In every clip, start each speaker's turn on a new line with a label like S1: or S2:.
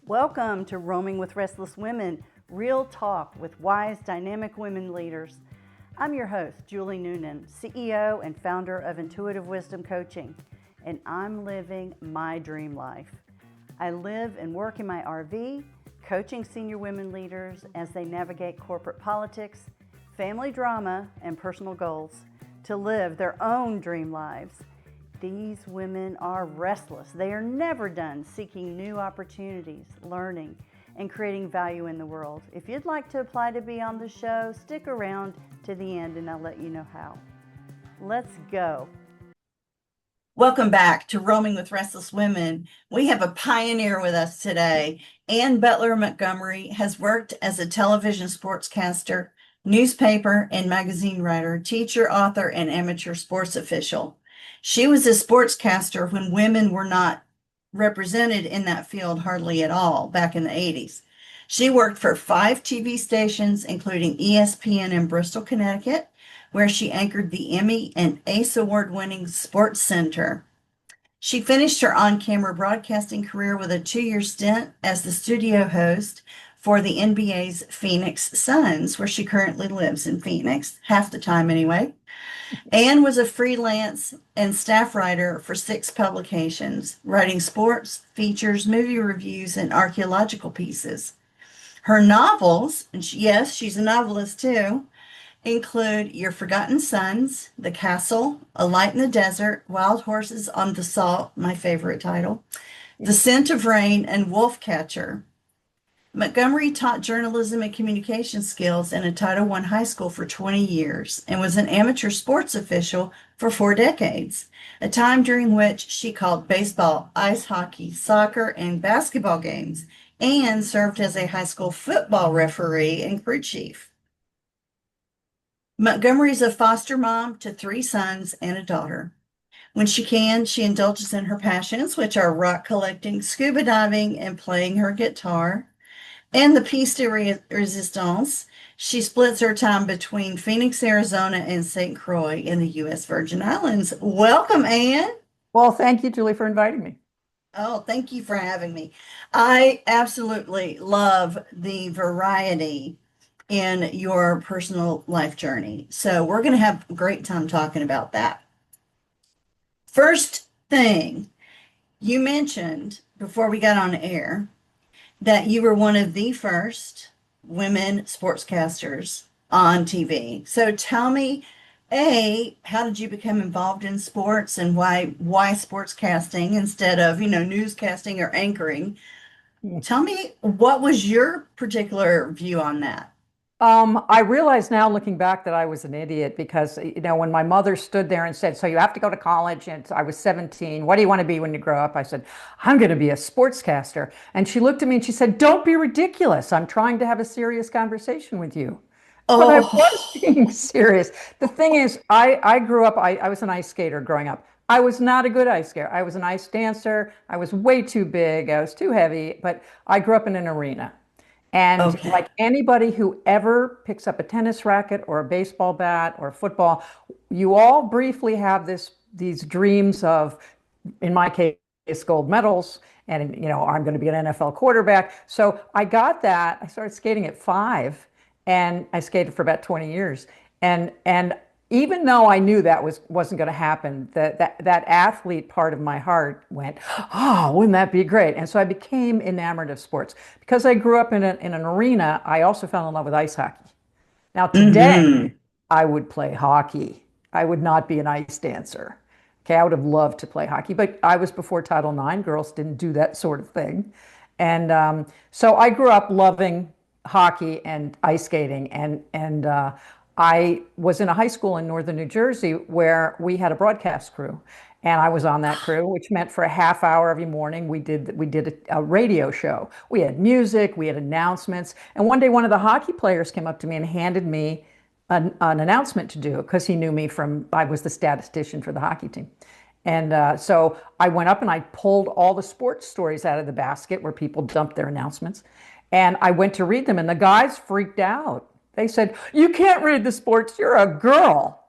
S1: Welcome to Roaming with Restless Women, real talk with wise, dynamic women leaders. I'm your host, Julie Noonan, CEO and founder of Intuitive Wisdom Coaching, and I'm living my dream life. I live and work in my RV, coaching senior women leaders as they navigate corporate politics, family drama, and personal goals to live their own dream lives. These women are restless. They are never done seeking new opportunities, learning, and creating value in the world. If you'd like to apply to be on the show, stick around to the end and I'll let you know how. Let's go. Welcome back to Roaming with Restless Women. We have a pioneer with us today. Butler Montgomery has worked as a television sportscaster, newspaper and magazine writer, teacher, author, and amateur sports official. She was a sportscaster when women were not represented in that field hardly at all back in the 80s. She worked for 5 TV stations, including ESPN in Bristol, Connecticut, where she anchored the Emmy and ACE Award-winning Sports Center. She finished her on-camera broadcasting career with a 2-year stint as the studio host for the NBA's Phoenix Suns, where she currently lives in Phoenix, half the time anyway. Anne was a freelance and staff writer for 6 publications, writing sports, features, movie reviews, and archaeological pieces. Her novels, and yes, she's a novelist too, include Your Forgotten Sons, The Castle, A Light in the Desert, Wild Horses on the Salt, my favorite title, The Scent of Rain, and Wolfcatcher. Montgomery taught journalism and communication skills in a Title I high school for 20 years and was an amateur sports official for 4 decades, a time during which she called baseball, ice hockey, soccer, and basketball games, and served as a high school football referee and crew chief. Montgomery is a foster mom to 3 sons and a daughter. When she can, she indulges in her passions, which are rock collecting, scuba diving, and playing her guitar. And the piece de resistance, she splits her time between Phoenix, Arizona, and St. Croix in the U.S. Virgin Islands. Welcome, Anne.
S2: Well, thank you, Julie, for inviting me.
S1: Oh, thank you for having me. I absolutely love the variety in your personal life journey. So we're going to have a great time talking about that. First thing, you mentioned before we got on air that you were one of the first women sportscasters on TV. So tell me, how did you become involved in sports and why sportscasting instead of, newscasting or anchoring? Tell me, what was your particular view on that?
S2: I realize now looking back that I was an idiot because, when my mother stood there and said, so you have to go to college, and I was 17, what do you want to be when you grow up? I said, I'm going to be a sportscaster. And she looked at me and she said, don't be ridiculous. I'm trying to have a serious conversation with you. But I was being serious. The thing is, I grew up, I was an ice skater growing up. I was not a good ice skater. I was an ice dancer. I was way too big. I was too heavy, but I grew up in an arena. And like anybody who ever picks up a tennis racket or a baseball bat or football, you all briefly have these dreams of, in my case, gold medals. And, I'm going to be an NFL quarterback. So I got that. I started skating at 5 and I skated for about 20 years. And even though I knew that wasn't going to happen, that athlete part of my heart went, oh, wouldn't that be great? And so I became enamored of sports. Because I grew up in an arena, I also fell in love with ice hockey. Now today, I would play hockey. I would not be an ice dancer. Okay, I would have loved to play hockey, but I was before Title IX. Girls didn't do that sort of thing. And so I grew up loving hockey and ice skating, and I was in a high school in northern New Jersey where we had a broadcast crew, and I was on that crew, which meant for a half hour every morning we did a radio show. We had music, we had announcements, and one day one of the hockey players came up to me and handed me an announcement to do because he knew me I was the statistician for the hockey team. And so I went up and I pulled all the sports stories out of the basket where people dumped their announcements, and I went to read them, and the guys freaked out. They said, you can't read the sports, you're a girl.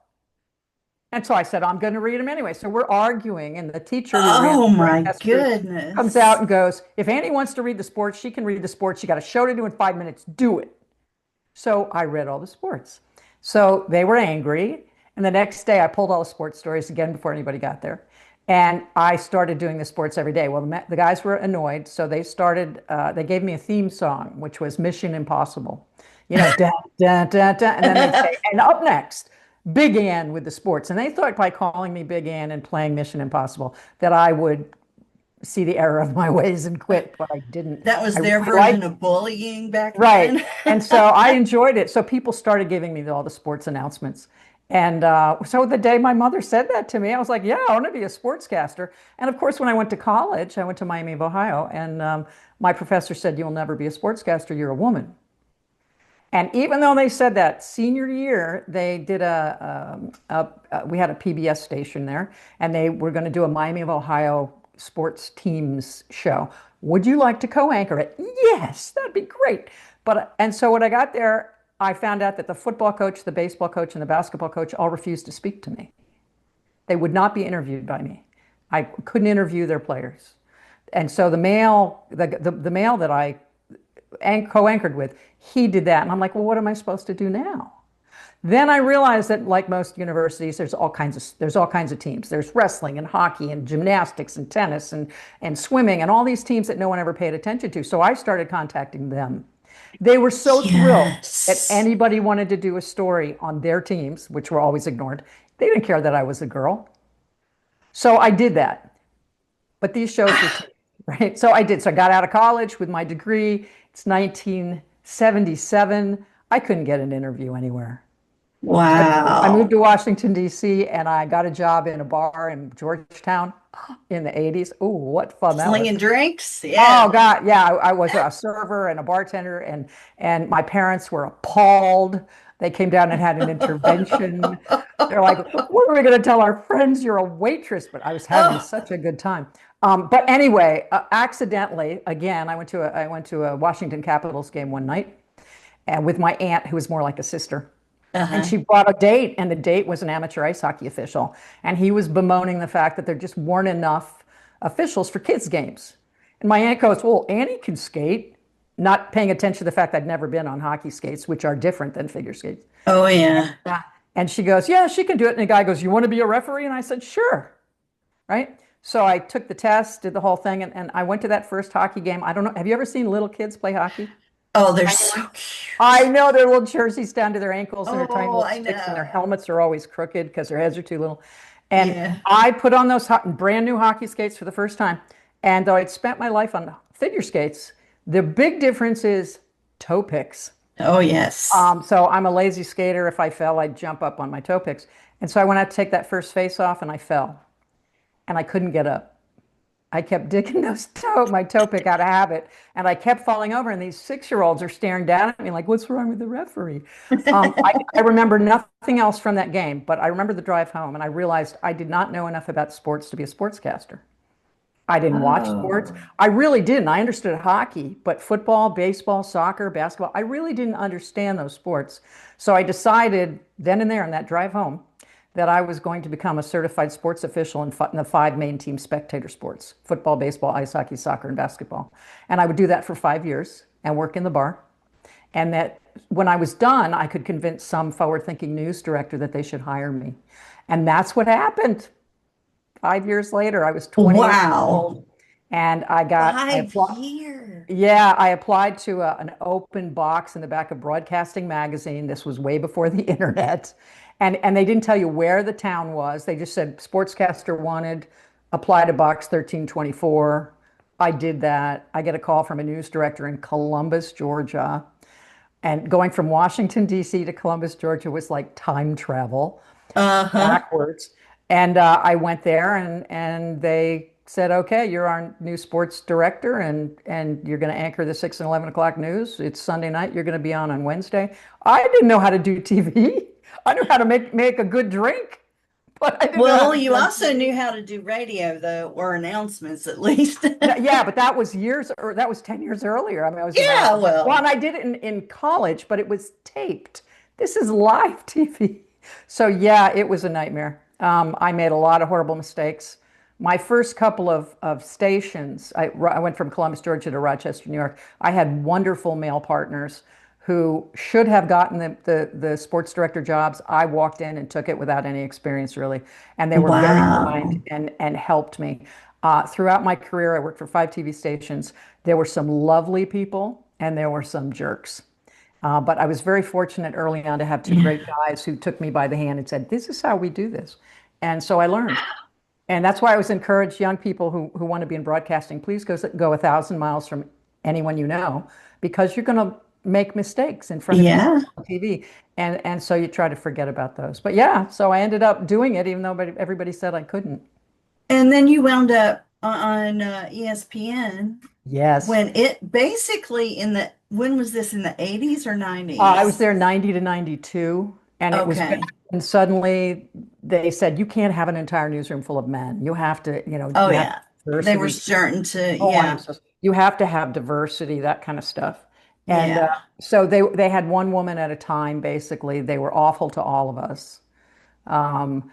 S2: And so I said, I'm going to read them anyway. So we're arguing, and the teacher who ran
S1: Oh
S2: the
S1: my
S2: broadcast crew comes out
S1: goodness.
S2: and goes, if Annie wants to read the sports, she can read the sports. She got a show to do in 5 minutes. Do it. So I read all the sports. So they were angry. And the next day I pulled all the sports stories again before anybody got there. And I started doing the sports every day. Well, the guys were annoyed. So they gave me a theme song, which was Mission Impossible. You know, da, da, da, da. And then they'd say, and up next, Big Ann with the sports. And they thought by calling me Big Ann and playing Mission Impossible that I would see the error of my ways and quit, but I didn't.
S1: That was
S2: I
S1: their
S2: really
S1: version
S2: liked
S1: of bullying back
S2: Right.
S1: then.
S2: And so I enjoyed it. So people started giving me all the sports announcements. And so the day my mother said that to me, I was like, yeah, I want to be a sportscaster. And of course, when I went to college, I went to Miami of Ohio, and my professor said, you'll never be a sportscaster, you're a woman. And even though they said that senior year, they did we had a PBS station there, and they were going to do a Miami of Ohio sports teams show. Would you like to co-anchor it? Yes, that'd be great. And so when I got there, I found out that the football coach, the baseball coach, and the basketball coach all refused to speak to me. They would not be interviewed by me. I couldn't interview their players. And so the male that I co-anchored with, he did that. And I'm like, well, what am I supposed to do now? Then I realized that, like most universities, there's all kinds of teams. There's wrestling and hockey and gymnastics and tennis and swimming and all these teams that no one ever paid attention to. So I started contacting them. They were so thrilled that
S1: Yes.
S2: anybody wanted to do a story on their teams, which were always ignored. They didn't care that I was a girl. So I did that. But these shows were right. So I did. So I got out of college with my degree. It's 1977. I couldn't get an interview anywhere. I moved
S1: Wow.
S2: to Washington, D.C., and I got a job in a bar in Georgetown in the 80s. Oh, what fun that was.
S1: Slinging drinks.
S2: Oh,
S1: Yeah.
S2: God. Yeah, I was a server and a bartender, and my parents were appalled. They came down and had an intervention. They're like, what are we going to tell our friends? You're a waitress. But I was having
S1: Oh,
S2: such a good time. But anyway, accidentally, again, I went to a Washington Capitals game one night, and with my aunt, who was more like a sister. And
S1: uh-huh.
S2: she brought a date, and the date was an amateur ice hockey official. And he was bemoaning the fact that there just weren't enough officials for kids' games. And my aunt goes, well, Annie can skate, not paying attention to the fact I'd never been on hockey skates, which are different than figure skates.
S1: Oh, yeah.
S2: And she goes, yeah, she can do it. And the guy goes, you want to be a referee? And I said, sure. Right. So I took the test, did the whole thing, and I went to that first hockey game. I don't know. Have you ever seen little kids play hockey?
S1: Oh, they're so
S2: I
S1: cute.
S2: know their little jerseys down to their ankles and their tiny
S1: Oh,
S2: little
S1: I
S2: sticks, and their
S1: know.
S2: helmets are always crooked because their heads are too little. And
S1: Yeah.
S2: I put on those brand new hockey skates for the first time. And though I'd spent my life on figure skates, the big difference is toe picks.
S1: Oh, yes.
S2: So I'm a lazy skater. If I fell, I'd jump up on my toe picks. And so I went out to take that first face off, and I fell, and I couldn't get up. I kept digging my toe pick out of habit, and I kept falling over. And these 6-year-olds are staring down at me like, "What's wrong with the referee?" I remember nothing else from that game, but I remember the drive home, and I realized I did not know enough about sports to be a sportscaster. I didn't watch sports.
S1: Oh.
S2: I really didn't. I understood hockey, but football, baseball, soccer, basketball, I really didn't understand those sports. So I decided then and there in that drive home that I was going to become a certified sports official in the 5 main team spectator sports: football, baseball, ice hockey, soccer, and basketball. And I would do that for 5 years and work in the bar. And that when I was done, I could convince some forward-thinking news director that they should hire me. And that's what happened. 5 years later, I was 28 years
S1: Wow.
S2: old, and I
S1: 5 years.
S2: yeah, I applied to an open box in the back of Broadcasting Magazine. This was way before the internet. And they didn't tell you where the town was. They just said sportscaster wanted, apply to box 1324. I did that. I get a call from a news director in Columbus, Georgia. And going from Washington, D.C. to Columbus, Georgia was like time travel
S1: Uh-huh.
S2: backwards. And I went there, and they said, okay, you're our new sports director, and you're going to anchor the 6 and 11 o'clock news. It's Sunday night. You're going to be on Wednesday. I didn't know how to do TV. I knew how to make a good drink, but I didn't know how
S1: Well,
S2: to
S1: you
S2: be on
S1: also
S2: TV.
S1: knew how to do radio, though, or announcements at least.
S2: Yeah, but that was that was 10 years earlier. I mean, I was
S1: Yeah,
S2: about, well, and
S1: well,
S2: I did it in college, but it was taped. This is live TV. So yeah, it was a nightmare. I made a lot of horrible mistakes. My first couple of stations, I went from Columbus, Georgia to Rochester, New York. I had wonderful male partners who should have gotten the sports director jobs. I walked in and took it without any experience, really. And they were very kind
S3: Wow.
S2: and helped me. Throughout my career, I worked for 5 TV stations. There were some lovely people and there were some jerks. But I was very fortunate early on to have two
S3: Yeah.
S2: great guys who took me by the hand and said, "This is how we do this." And so I learned. And that's why I always encourage young people who want to be in broadcasting, please go 1,000 miles from anyone you know, because you're going to make mistakes in front of people
S3: Yeah.
S2: on TV. And so you try to forget about those. But yeah, so I ended up doing it, even though everybody said I couldn't.
S3: And then you wound up on ESPN
S2: Yes.
S3: when it basically when was this, in the 80s or
S2: I was
S3: 90s?
S2: there 90 to 92, and it was,
S3: Okay.
S2: and suddenly they said, you can't have an entire newsroom full of men. You have to,
S3: Oh
S2: you have
S3: yeah. They were
S2: diversity.
S3: starting to,
S2: Oh, I am
S3: yeah.
S2: so, you have to have diversity, that kind of stuff. And
S3: Yeah.
S2: so they had one woman at a time, basically. They were awful to all of us. Um,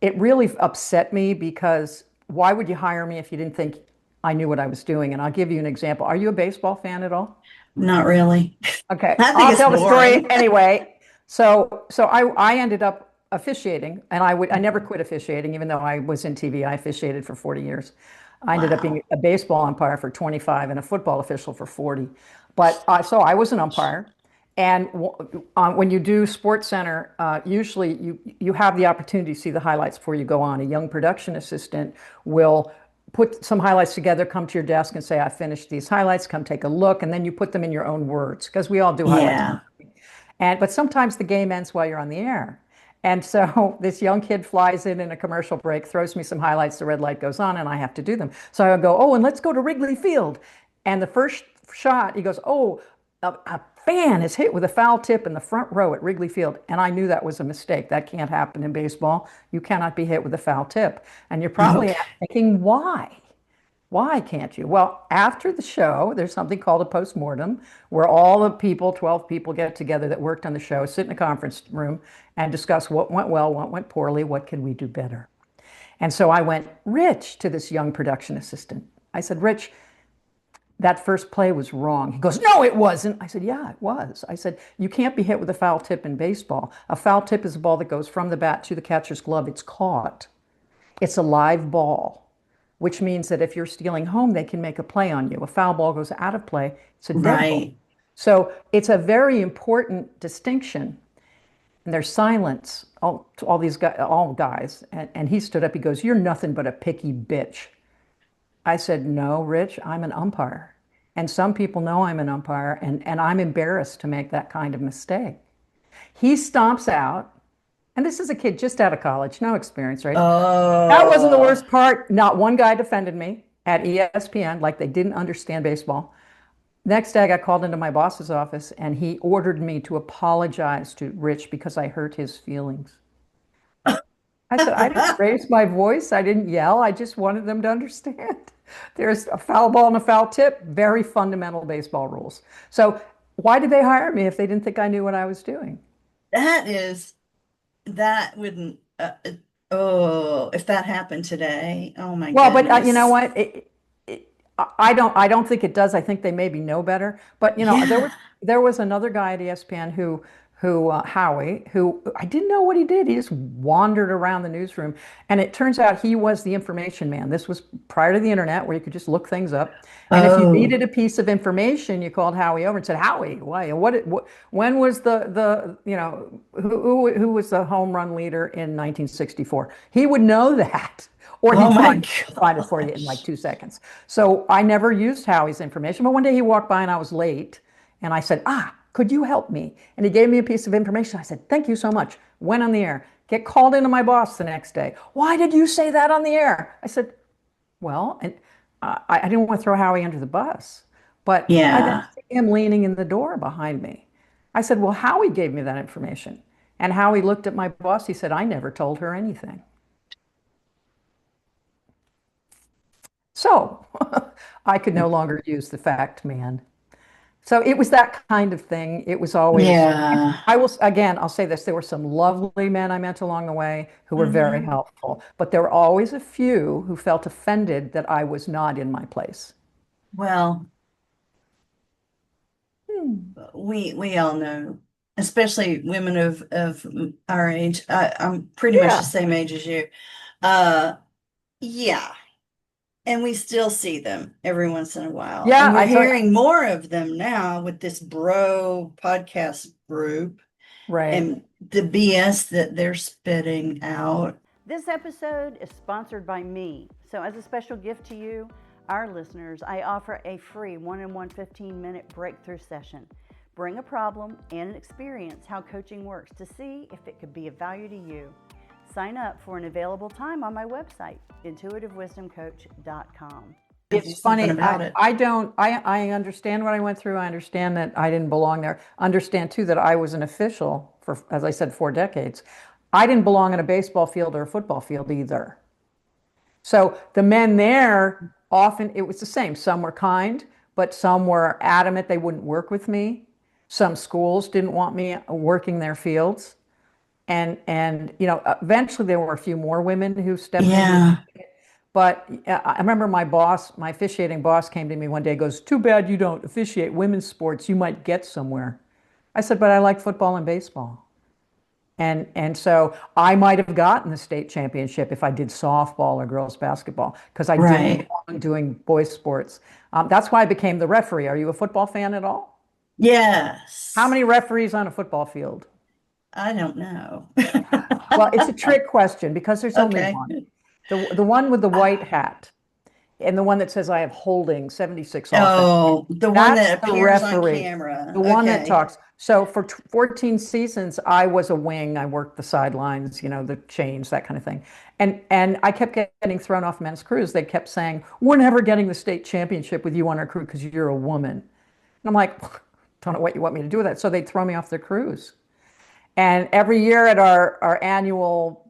S2: it really upset me because why would you hire me if you didn't think I knew what I was doing? And I'll give you an example. Are you a baseball fan at all?
S3: Not really.
S2: Okay,
S3: I think
S2: I'll
S3: it's
S2: tell the story
S3: boring.
S2: anyway. So I ended up officiating, and I never quit officiating, even though I was in TV. I officiated for 40 years. I ended up being
S3: Wow.
S2: a baseball umpire for 25 and a football official for 40. But so I was an umpire, and when you do Sports Center, usually you have the opportunity to see the highlights before you go on. A young production assistant will put some highlights together, come to your desk and say, "I finished these highlights, come take a look," and then you put them in your own words, because we all do highlights.
S3: Yeah.
S2: But sometimes the game ends while you're on the air. And so this young kid flies in a commercial break, throws me some highlights, the red light goes on, and I have to do them. So I go, "Oh, and let's go to Wrigley Field." And the first shot, he goes, "Oh, a fan is hit with a foul tip in the front row at Wrigley Field." And I knew that was a mistake. That can't happen in baseball. You cannot be hit with a foul tip. And you're probably
S3: Okay.
S2: thinking, why? Why can't you? Well, after the show, there's something called a postmortem where all the people, 12 people, get together that worked on the show, sit in a conference room and discuss what went well, what went poorly, what can we do better. And so I went, "Rich," to this young production assistant. I said, "Rich, that first play was wrong." He goes, "No, it wasn't." I said, "Yeah, it was." I said, "You can't be hit with a foul tip in baseball. A foul tip is a ball that goes from the bat to the catcher's glove. It's caught. It's a live ball, which means that if you're stealing home, they can make a play on you. A foul ball goes out of play, it's a dead ball."
S3: Right.
S2: So it's a very important distinction. And there's silence, all these guys, all guys. And he stood up, he goes, "You're nothing but a picky bitch." I said, "No, Rich, I'm an umpire. And some people know I'm an umpire, and I'm embarrassed to make that kind of mistake." He stomps out, and this is a kid just out of college, no experience, right? That wasn't the
S3: Oh,
S2: worst part. Not one guy defended me at ESPN, like they didn't understand baseball. Next day, I got called into my boss's office, and he ordered me to apologize to Rich because I hurt his feelings. I said, "I didn't raise my voice. I didn't yell. I just wanted them to understand. There's a foul ball and a foul tip, very fundamental baseball rules." So why did they hire me if they didn't think I knew what I was doing?
S3: that is, that wouldn't, oh, if that happened today, oh my
S2: Well, but you know
S3: goodness.
S2: what? I don't think it does. I think they maybe know better. But
S3: Yeah.
S2: there was another guy at ESPN who Howie, who I didn't know what he did. He just wandered around the newsroom, and it turns out he was the information man. This was prior to the internet, where you could just look things up. And if you
S3: Oh,
S2: needed a piece of information, you called Howie over and said, "Howie, why? What? When was who was the home run leader in 1964?" He would know that. Or
S3: oh
S2: he'd
S3: my
S2: find it for you in like
S3: gosh.
S2: 2 seconds. So I never used Howie's information. But one day he walked by and I was late. And I said, "Could you help me?" And he gave me a piece of information. I said, "Thank you so much." Went on the air. Get called into my boss the next day. "Why did you say that on the air?" I said, "Well," and I didn't want to throw Howie under the bus. But I then
S3: Yeah.
S2: see him leaning in the door behind me. I said, "Well, Howie gave me that information." And Howie looked at my boss. He said, "I never told her anything." So I could no longer use the fact man. So it was that kind of thing. It was always,
S3: Yeah.
S2: I will, again, I'll say this, there were some lovely men I met along the way who were very
S3: Hmm.
S2: helpful, but there were always a few who felt offended that I was not in my place.
S3: Well,
S2: Hmm.
S3: we all know, especially women of our age. I'm pretty much the
S2: Yeah.
S3: same age as you. Uh, yeah. And we still see them every once in a while.
S2: Yeah,
S3: And we're
S2: I tell you,
S3: hearing more of them now with this bro podcast group
S2: right.
S3: and the BS that they're spitting out.
S1: This episode is sponsored by me. So, as a special gift to you, our listeners, I offer a free one-on-one 15-minute breakthrough session. Bring a problem and experience how coaching works to see if it could be of value to you. Sign up for an available time on my website, intuitivewisdomcoach.com.
S3: Do
S2: It's
S3: something
S2: funny.
S3: about it.
S2: I understand what I went through. I understand that I didn't belong there. Understand too that I was an official for, as I said, 4 decades. I didn't belong in a baseball field or a football field either. So the men there, often it was the same. Some were kind, but some were adamant they wouldn't work with me. Some schools didn't want me working their fields. And eventually there were a few more women who stepped into.
S3: Yeah.
S2: But I remember my boss, my officiating boss, came to me one day, goes, "Too bad you don't officiate women's sports. You might get somewhere." I said, "But I like football and baseball." And so I might have gotten the state championship if I did softball or girls basketball because I didn't
S3: Right.
S2: belong doing boys sports. That's why I became the referee. Are you a football fan at all? How
S3: Yes.
S2: many referees on a football field?
S3: I don't know.
S2: Well, it's a trick question because there's only
S3: Okay.
S2: one. The one with the white hat and the one that says I have holding 76 offense.
S3: Oh, the one
S2: That's
S3: that
S2: the
S3: appears on
S2: referee,
S3: camera.
S2: the one that
S3: Okay.
S2: talks. So for 14 seasons, I was a wing. I worked the sidelines, the chains, that kind of thing. And I kept getting thrown off men's crews. They kept saying, "We're never getting the state championship with you on our crew because you're a woman." And I'm like, "Don't know what you want me to do with that." So they'd throw me off their crews. And every year at our annual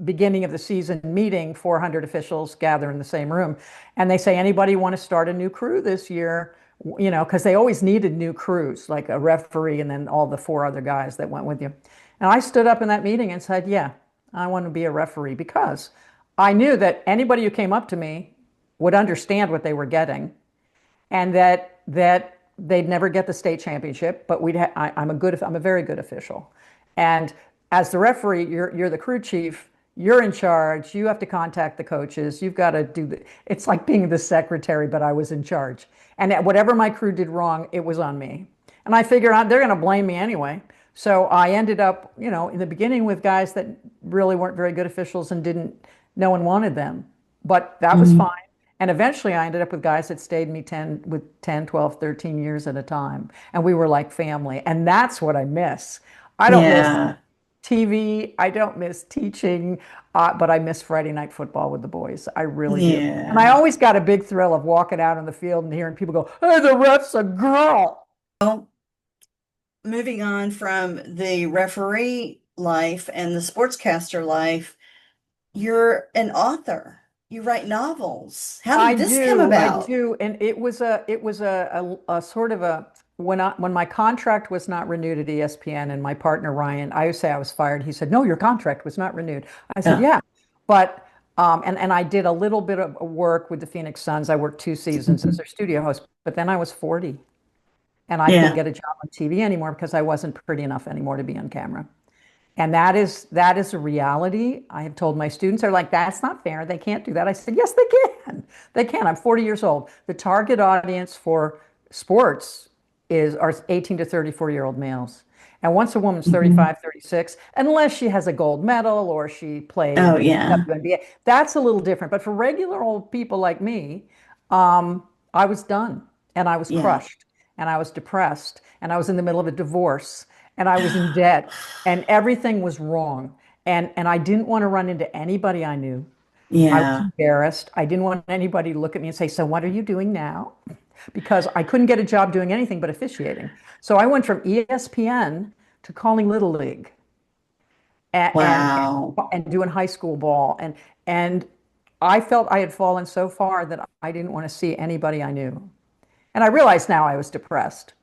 S2: beginning of the season meeting, 400 officials gather in the same room. And they say, "Anybody want to start a new crew this year?" Because they always needed new crews, like a referee and then all the four other guys that went with you. And I stood up in that meeting and said, "Yeah, I want to be a referee," because I knew that anybody who came up to me would understand what they were getting and that they'd never get the state championship, but I'm a very good official. And as the referee, you're the crew chief. You're in charge. You have to contact the coaches. You've got to it's like being the secretary, but I was in charge. And whatever my crew did wrong, it was on me. And I figured out they're going to blame me anyway. So I ended up, in the beginning with guys that really weren't very good officials and no one wanted them. But that was
S3: Mhm.
S2: fine. And eventually I ended up with guys that stayed me 10, 12, 13 years at a time. And we were like family. And that's what I miss. I don't miss
S3: Yeah.
S2: TV. I don't miss teaching, but I miss Friday night football with the boys. I really do. And I
S3: Yeah.
S2: always got a big thrill of walking out on the field and hearing people go, "Hey, the ref's a girl."
S3: Well, moving on from the referee life and the sportscaster life, you're an author. You write novels. How
S2: I
S3: did this come
S2: do, I
S3: about?
S2: do, and it was a sort of a when my contract was not renewed at ESPN, and my partner Ryan, I would say I was fired. He said, "No, your contract was not renewed." I said,
S3: Yeah.
S2: "Yeah," but and I did a little bit of work with the Phoenix Suns. I worked 2 seasons as
S3: Mhm.
S2: their studio host, but then I was 40, and I couldn't
S3: Yeah.
S2: get a job on TV anymore because I wasn't pretty enough anymore to be on camera. And that is a reality. I have told my students, they're like, "That's not fair. They can't do that." I said, "Yes, they can. They can." I'm 40 years old. The target audience for sports are 18 to 34-year-old males. And once a woman's
S3: Mhm.
S2: 35, 36, unless she has a gold medal or she played
S3: Oh,
S2: in the
S3: yeah.
S2: WNBA, that's a little different. But for regular old people like me, I was done and I was
S3: Yeah.
S2: crushed and I was depressed and I was in the middle of a divorce and I was in debt and everything was wrong. And I didn't want to run into anybody I knew. I was
S3: Yeah.
S2: embarrassed. I didn't want anybody to look at me and say, "So what are you doing now?" Because I couldn't get a job doing anything but officiating. So I went from ESPN to calling Little League and and,
S3: Wow.
S2: and doing high school ball. And I felt I had fallen so far that I didn't want to see anybody I knew. And I realized now I was depressed.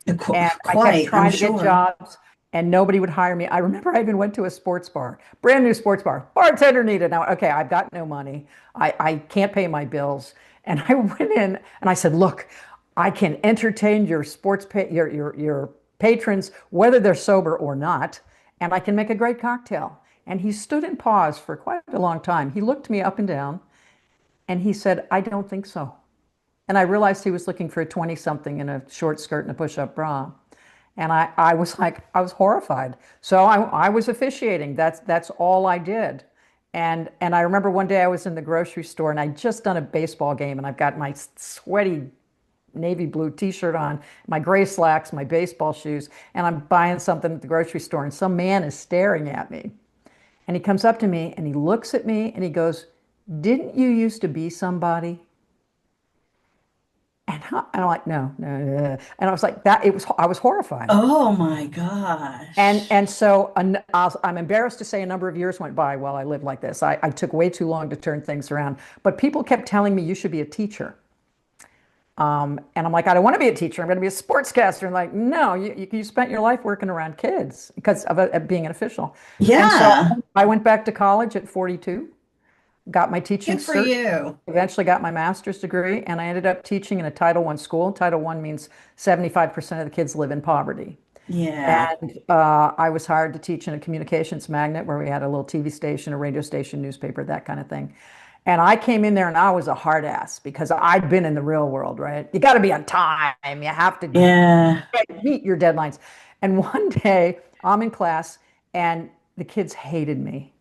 S2: And I kept
S3: Quite, I'm
S2: trying to get
S3: sure.
S2: jobs and nobody would hire me. I remember I even went to a sports bar, brand new sports bar, bartender needed. Now, okay, I've got no money. I can't pay my bills. And I went in and I said, look, I can entertain your your patrons, whether they're sober or not, and I can make a great cocktail. And he stood and paused for quite a long time. He looked me up and down and he said, I don't think so. And I realized he was looking for a 20 something in a short skirt and a push up bra. And I was like, I was horrified. So I was officiating. That's all I did. And I remember one day I was in the grocery store and I'd just done a baseball game and I've got my sweaty navy blue t-shirt on, my gray slacks, my baseball shoes, and I'm buying something at the grocery store and some man is staring at me. And he comes up to me and he looks at me and he goes, didn't you used to be somebody? And I'm like, no, no, no, no. And I was like, that it was, I was horrified.
S3: Oh my gosh.
S2: And so I'm embarrassed to say a number of years went by while I lived like this. I took way too long to turn things around. But people kept telling me you should be a teacher. And I'm like, I don't want to be a teacher. I'm going to be a sportscaster. And like, no, you spent your life working around kids because of being an official. And so
S3: Yeah,
S2: I went back to college at 42, got my teaching
S3: good for
S2: cert,
S3: you.
S2: eventually got my master's degree, and I ended up teaching in a Title I school. Title I means 75% of the kids live in poverty.
S3: Yeah.
S2: And I was hired to teach in a communications magnet where we had a little TV station, a radio station, newspaper, that kind of thing. And I came in there and I was a hard ass because I'd been in the real world, right? You got to be on time. You have to
S3: Yeah.
S2: meet your deadlines. And one day I'm in class and the kids hated me.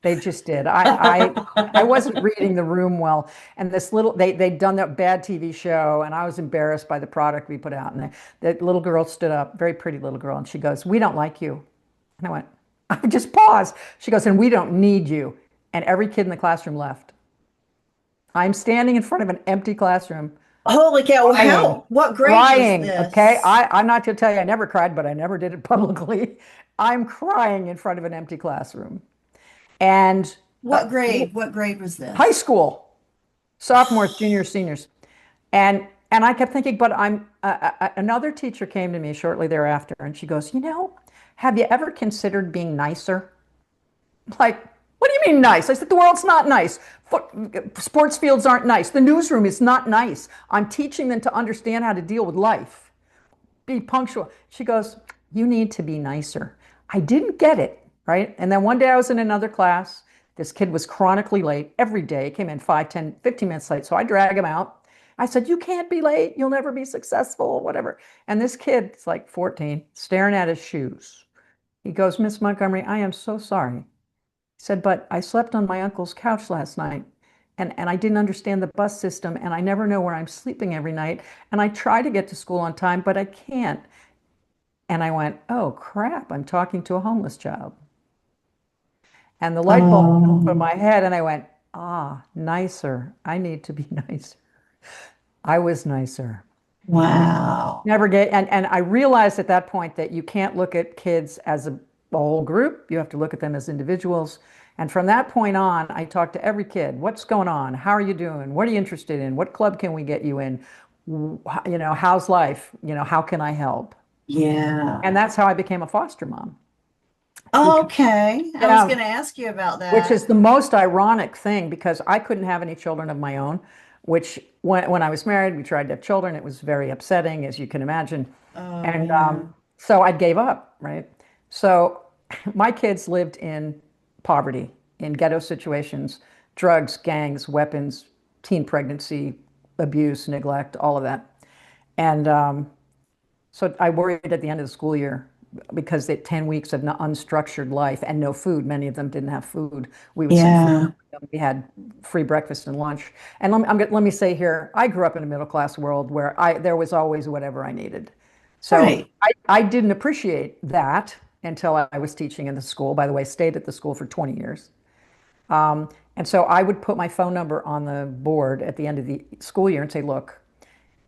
S2: They just did. I wasn't reading the room well. And this little they'd done that bad TV show and I was embarrassed by the product we put out. And the little girl stood up, very pretty little girl, and she goes, "We don't like you." And I went, I just paused. She goes, "And we don't need you." And every kid in the classroom left. I'm standing in front of an empty classroom,
S3: Holy cow.
S2: crying,
S3: What grade was
S2: crying. Okay.
S3: this?
S2: I'm not going to tell you I never cried, but I never did it publicly. I'm crying in front of an empty classroom. And
S3: What grade? What grade was
S2: high
S3: this?
S2: school, sophomores, juniors, seniors. And I kept thinking, but another teacher came to me shortly thereafter and she goes, have you ever considered being nicer? Like, what do you mean nice? I said, the world's not nice. Sports fields aren't nice. The newsroom is not nice. I'm teaching them to understand how to deal with life. Be punctual. She goes, you need to be nicer. I didn't get it, right? And then one day I was in another class. This kid was chronically late every day. He came in 5, 10, 15 minutes late. So I drag him out. I said, you can't be late. You'll never be successful, whatever. And this kid's like 14, staring at his shoes. He goes, Miss Montgomery, I am so sorry. He said, but I slept on my uncle's couch last night and I didn't understand the bus system and I never know where I'm sleeping every night. And I try to get to school on time, but I can't. And I went, oh crap, I'm talking to a homeless child. And the light bulb went off in
S3: Oh,
S2: my head and I went, ah, nicer. I need to be nicer. I was nicer.
S3: wow.
S2: Never get, and I realized at that point that you can't look at kids as a whole group. You have to look at them as individuals. And from that point on, I talked to every kid. What's going on? How are you doing? What are you interested in? What club can we get you in? How's life? How can I help?
S3: Yeah.
S2: And that's how I became a foster mom. Because,
S3: Okay. I was
S2: yeah,
S3: going to ask you about
S2: which
S3: that.
S2: is the most ironic thing because I couldn't have any children of my own, which when I was married, we tried to have children. It was very upsetting, as you can imagine.
S3: Oh,
S2: And
S3: yeah.
S2: so I gave up, right? So my kids lived in poverty, in ghetto situations, drugs, gangs, weapons, teen pregnancy, abuse, neglect, all of that. And so I worried at the end of the school year because they 10 weeks of unstructured life and no food. Many of them didn't have food. We would send food.
S3: Yeah.
S2: We had free breakfast and lunch. And let me say here, I grew up in a middle class world where there was always whatever I needed. So
S3: Right.
S2: I didn't appreciate that until I was teaching in the school. By the way, stayed at the school for 20 years. And so I would put my phone number on the board at the end of the school year and say, look,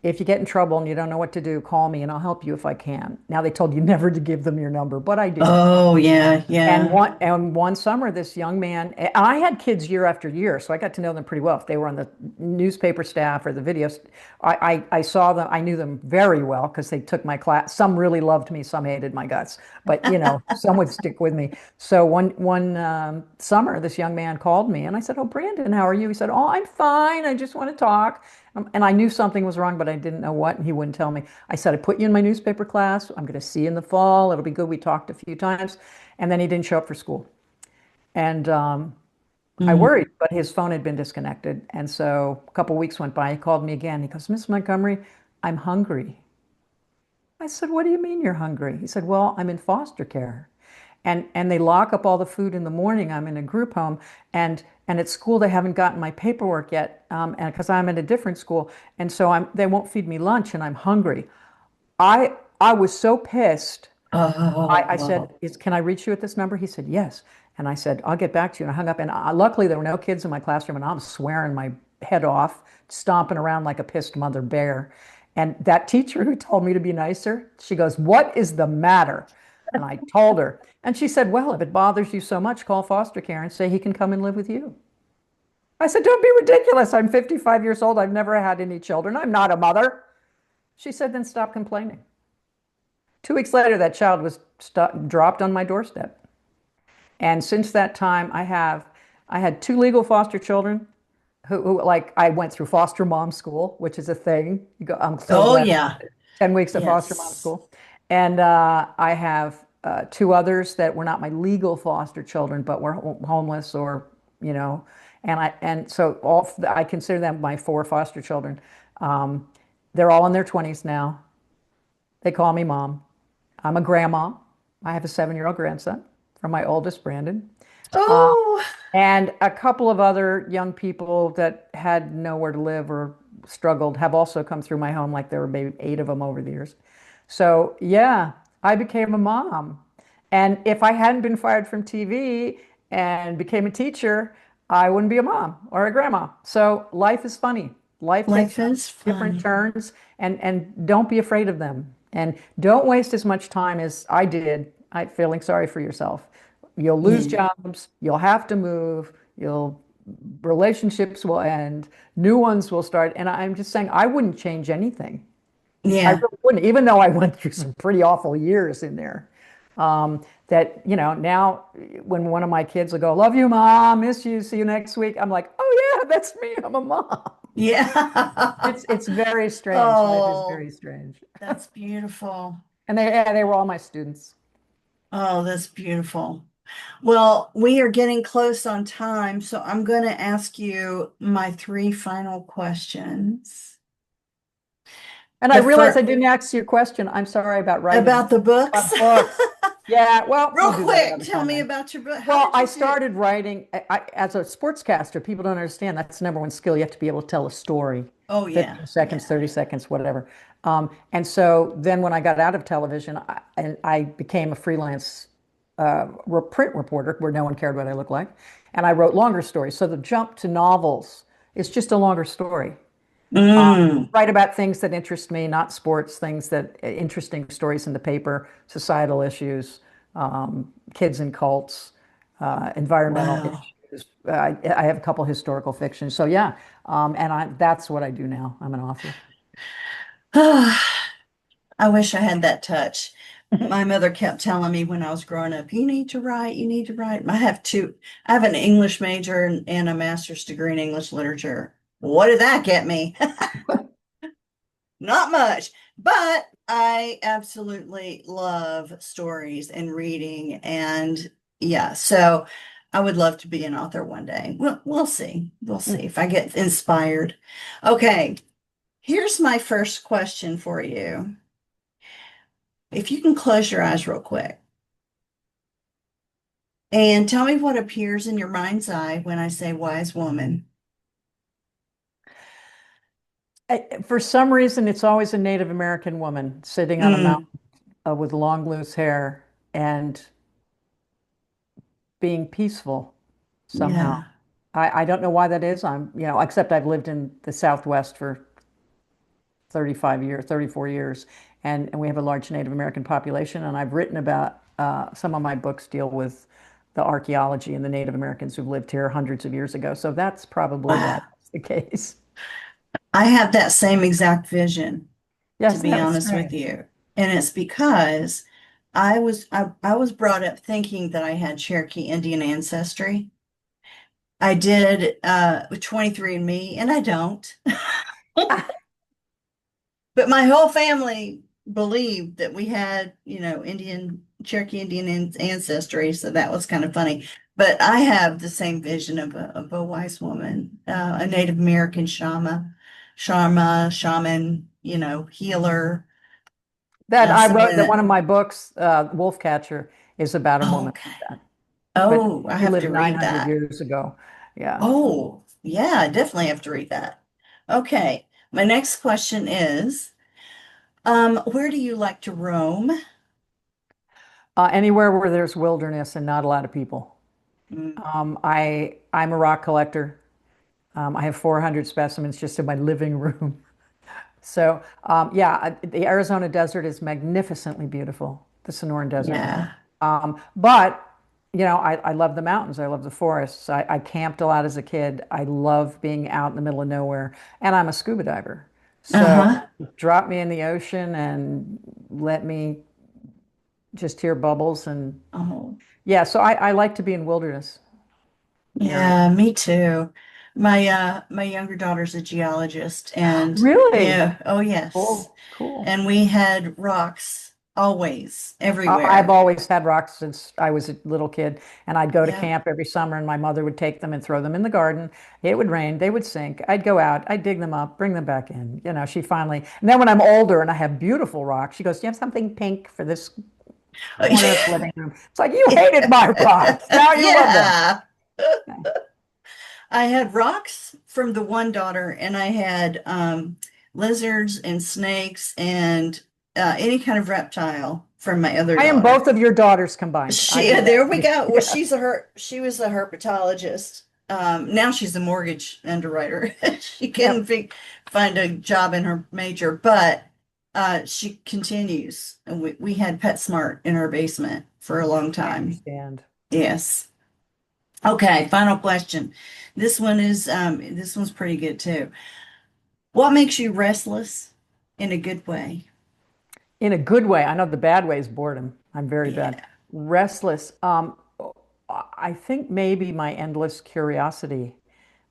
S2: if you get in trouble and you don't know what to do, call me and I'll help you if I can. Now they told you never to give them your number, but I did.
S3: Oh, yeah,
S2: And
S3: yeah.
S2: one summer, this young man, and I had kids year after year, so I got to know them pretty well. If they were on the newspaper staff or the videos, I saw them. I knew them very well because they took my class. Some really loved me, some hated my guts, but some would stick with me. So one summer, this young man called me, and I said, "Oh, Brandon, how are you?" He said, "Oh, I'm fine. I just want to talk." And I knew something was wrong, but I didn't know what, and he wouldn't tell me. I said, "I put you in my newspaper class. I'm going to see you in the fall. It'll be good." We talked a few times. And then he didn't show up for school. And I
S3: Mm.
S2: worried, but his phone had been disconnected. And so a couple of weeks went by. He called me again. He goes, "Miss Montgomery, I'm hungry." I said, "What do you mean you're hungry?" He said, "Well, I'm in foster care. And they lock up all the food in the morning. I'm in a group home. And at school, they haven't gotten my paperwork yet, and because I'm at a different school. And so they won't feed me lunch, and I'm hungry." I was so pissed. I
S3: Oh,
S2: said, can I reach you at this number? He said, yes. And I said, I'll get back to you. And I hung up. And luckily, there were no kids in my classroom. And I'm swearing my head off, stomping around like a pissed mother bear. And that teacher who told me to be nicer, she goes, "What is the matter?" And I told her. And she said, "Well, if it bothers you so much, call foster care and say he can come and live with you." I said, "Don't be ridiculous. I'm 55 years old. I've never had any children. I'm not a mother." She said, "Then stop complaining." 2 weeks later, that child was dropped on my doorstep. And since that time, I had two legal foster children who like I went through foster mom school, which is a thing. I'm so
S3: oh,
S2: glad I
S3: yeah.
S2: did 10 weeks of foster mom
S3: Yes.
S2: school. And I have two others that were not my legal foster children, but were homeless or, you know, and so I consider them my four foster children. Um, they're all in their 20s now. They call me mom. I'm a grandma. I have a 7-year-old grandson from my oldest, Brandon,
S3: Oh,
S2: and a couple of other young people that had nowhere to live or struggled have also come through my home, like there were maybe 8 of them over the years. So, yeah, I became a mom. And if I hadn't been fired from TV and became a teacher, I wouldn't be a mom or a grandma. So, life is funny. Life takes
S3: life is
S2: different
S3: funny.
S2: turns, and don't be afraid of them. And don't waste as much time as I did feeling sorry for yourself. You'll lose
S3: Yeah.
S2: jobs, you'll have to move, relationships will end, new ones will start. And I'm just saying, I wouldn't change anything. I
S3: Yeah.
S2: really wouldn't, even though I went through some pretty awful years in there. Now when one of my kids will go, "Love you, mom, miss you, see you next week," I'm like, "Oh yeah, that's me. I'm a mom."
S3: Yeah.
S2: It's very strange. Life is
S3: Oh,
S2: very strange.
S3: that's beautiful.
S2: And they were all my students.
S3: Oh, that's beautiful. Well, we are getting close on time, so I'm going to ask you my three final questions.
S2: And I
S3: The
S2: realized I
S3: first
S2: didn't ask your question. I'm sorry about writing.
S3: about the books.
S2: About books. Yeah, well,
S3: Real
S2: we'll do that
S3: quick,
S2: another
S3: tell
S2: time
S3: me
S2: then.
S3: about your book. How
S2: Well,
S3: did
S2: I
S3: you do?
S2: started writing as a sportscaster. People don't understand that's the number one skill. You have to be able to tell a story,
S3: Oh, yeah.
S2: 15 seconds,
S3: Yeah.
S2: 30 seconds, whatever. And so then when I got out of television, I became a freelance print reporter where no one cared what I looked like. And I wrote longer stories. So the jump to novels is just a longer story.
S3: Mm.
S2: Write about things that interest me, not sports, things that interesting stories in the paper, societal issues, kids and cults, environmental
S3: Wow.
S2: issues. I have a couple historical fictions. So yeah, that's what I do now. I'm an author.
S3: I wish I had that touch. My mother kept telling me when I was growing up, you need to write, you need to write. I have an English major and a master's degree in English literature. What did that get me? Not much, but I absolutely love stories and reading. And yeah, so I would love to be an author one day. We'll see. We'll see if I get inspired. Okay, here's my first question for you. If you can close your eyes real quick and tell me what appears in your mind's eye when I say wise woman.
S2: For some reason, it's always a Native American woman sitting on a
S3: Mm,
S2: mountain with long, loose hair and being peaceful somehow.
S3: yeah.
S2: I don't know why that is. Except I've lived in the Southwest for 35 years, 34 years, and we have a large Native American population. And I've written about some of my books deal with the archaeology and the Native Americans who've lived here hundreds of years ago. So that's probably why
S3: Wow.
S2: that's the case.
S3: I have that same exact vision, to
S2: Yes,
S3: be
S2: that's
S3: honest with
S2: great.
S3: you. And it's because I was brought up thinking that I had Cherokee Indian ancestry. I did 23andMe, and I don't. But my whole family believed that we had, Cherokee Indian ancestry, so that was kind of funny. But I have the same vision of a wise woman, a Native American shaman, healer,
S2: That I
S3: someone
S2: wrote that one
S3: that,
S2: of my books, Wolfcatcher, is about a
S3: oh,
S2: woman
S3: okay.
S2: like that. But
S3: Oh, I
S2: she
S3: have
S2: lived
S3: to read
S2: 900
S3: that.
S2: years ago. Yeah.
S3: Oh, yeah, I definitely have to read that. Okay, my next question is, where do you like to roam?
S2: Anywhere where there's wilderness and not a lot of people.
S3: Mm,
S2: I'm a rock collector. I have 400 specimens just in my living room. So, yeah, the Arizona desert is magnificently beautiful, the Sonoran Desert.
S3: yeah.
S2: But, I love the mountains. I love the forests. I camped a lot as a kid. I love being out in the middle of nowhere. And I'm a scuba diver. So,
S3: Uh-huh.
S2: drop me in the ocean and let me just hear bubbles. And
S3: Oh,
S2: yeah, so I like to be in wilderness areas.
S3: yeah, me too. My younger daughter's a geologist, and
S2: Really?
S3: yeah, oh yes.
S2: Cool, cool.
S3: And we had rocks always,
S2: I've
S3: everywhere.
S2: always had rocks since I was a little kid, and I'd go to
S3: Yeah.
S2: camp every summer, and my mother would take them and throw them in the garden. It would rain, they would sink. I'd go out, I'd dig them up, bring them back in. She finally, and then when I'm older and I have beautiful rocks, she goes, "Do you have something pink for this corner of the living room?" It's like, you hated my rocks. Now you love them.
S3: Yeah. I had rocks from the one daughter, and I had lizards and snakes and any kind of reptile from my other
S2: I am
S3: daughter.
S2: both of your daughters combined. I do that
S3: There we
S2: too.
S3: go. Well,
S2: Yeah.
S3: she was a herpetologist. Now she's a mortgage underwriter. She couldn't
S2: Yep.
S3: find a job in her major, but she continues. And we had PetSmart in our basement for a long
S2: I
S3: time.
S2: understand.
S3: Yes. Okay, final question. This one's pretty good too. What makes you restless in a good way?
S2: In a good way. I know the bad way is boredom. I'm very bad.
S3: Yeah.
S2: Restless. I think maybe my endless curiosity,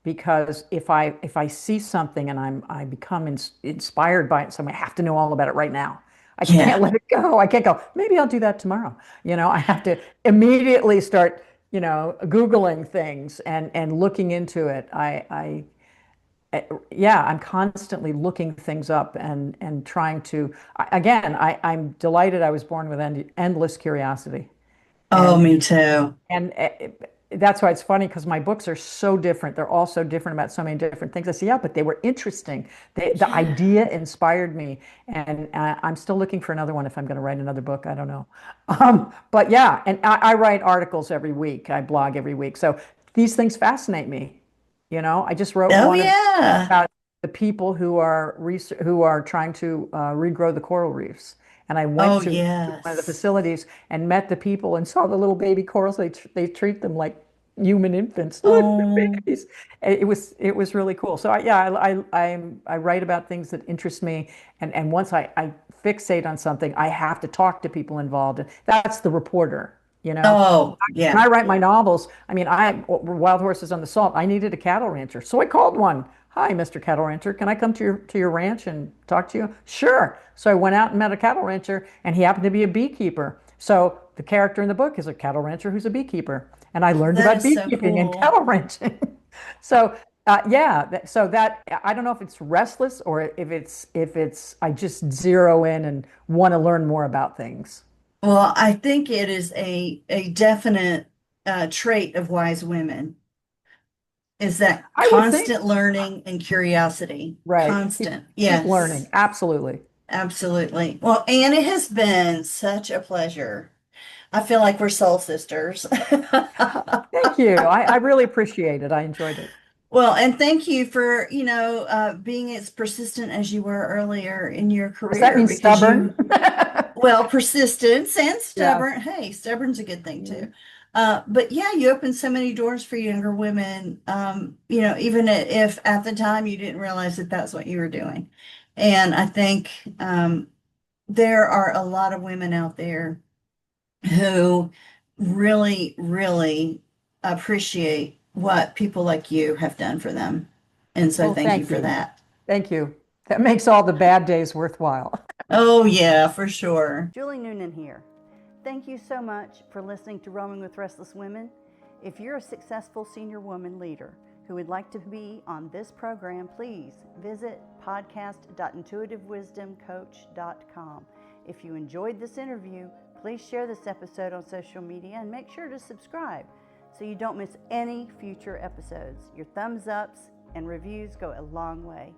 S2: because if I see something and I become inspired by it, so I have to know all about it right now. I can't
S3: Yeah.
S2: let it go. I can't go, maybe I'll do that tomorrow. I have to immediately start, Googling things and looking into it. Yeah, I'm constantly looking things up and trying to, again, I'm delighted I was born with endless curiosity.
S3: Oh,
S2: And
S3: me too.
S2: and that's why it's funny, because my books are so different. They're all so different about so many different things. I say, yeah, but they were interesting. The
S3: Yeah.
S2: idea inspired me, and I'm still looking for another one if I'm going to write another book. I don't know. But yeah, and I write articles every week. I blog every week. So these things fascinate me. I just wrote
S3: Oh,
S2: one
S3: yeah.
S2: about the people who are trying to regrow the coral reefs. And I went
S3: Oh,
S2: to one of the
S3: yes.
S2: facilities and met the people and saw the little baby corals. They treat them like human infants, little
S3: Oh,
S2: babies. It was really cool. So yeah, I write about things that interest me, and once I fixate on something, I have to talk to people involved. That's the reporter, you know.
S3: oh,
S2: When
S3: yeah.
S2: I write my novels, I mean, Wild Horses on the Salt. I needed a cattle rancher, so I called one. Hi, Mr. Cattle Rancher. Can I come to your ranch and talk to you? Sure. So I went out and met a cattle rancher, and he happened to be a beekeeper. So the character in the book is a cattle rancher who's a beekeeper, and I learned
S3: That
S2: about
S3: is so
S2: beekeeping and
S3: cool.
S2: cattle ranching. So yeah, so that I don't know if it's restless or if it's I just zero in and want to learn more about things.
S3: Well, I think it is a definite trait of wise women is that
S2: I would think,
S3: constant learning and curiosity.
S2: right? Keep
S3: Constant.
S2: keep learning.
S3: Yes,
S2: Absolutely.
S3: absolutely. Well, Anne, it has been such a pleasure. I feel like we're soul sisters.
S2: Thank you. I really appreciate it. I enjoyed it.
S3: Well, and thank you for, being as persistent as you were earlier in your
S2: Does that
S3: career
S2: mean
S3: because
S2: stubborn?
S3: well, persistence and
S2: Yeah.
S3: stubborn. Hey, stubborn's a good thing too. But yeah, you opened so many doors for younger women, even if at the time you didn't realize that that's what you were doing. And I think there are a lot of women out there who really, really appreciate what people like you have done for them. And so
S2: Well,
S3: thank you
S2: thank
S3: for
S2: you.
S3: that.
S2: Thank you. That makes all the bad days worthwhile.
S3: Oh, yeah, for sure.
S1: Julie Noonan here. Thank you so much for listening to Roaming with Restless Women. If you're a successful senior woman leader who would like to be on this program, please visit podcast.intuitivewisdomcoach.com. If you enjoyed this interview, please share this episode on social media and make sure to subscribe so you don't miss any future episodes. Your thumbs ups and reviews go a long way.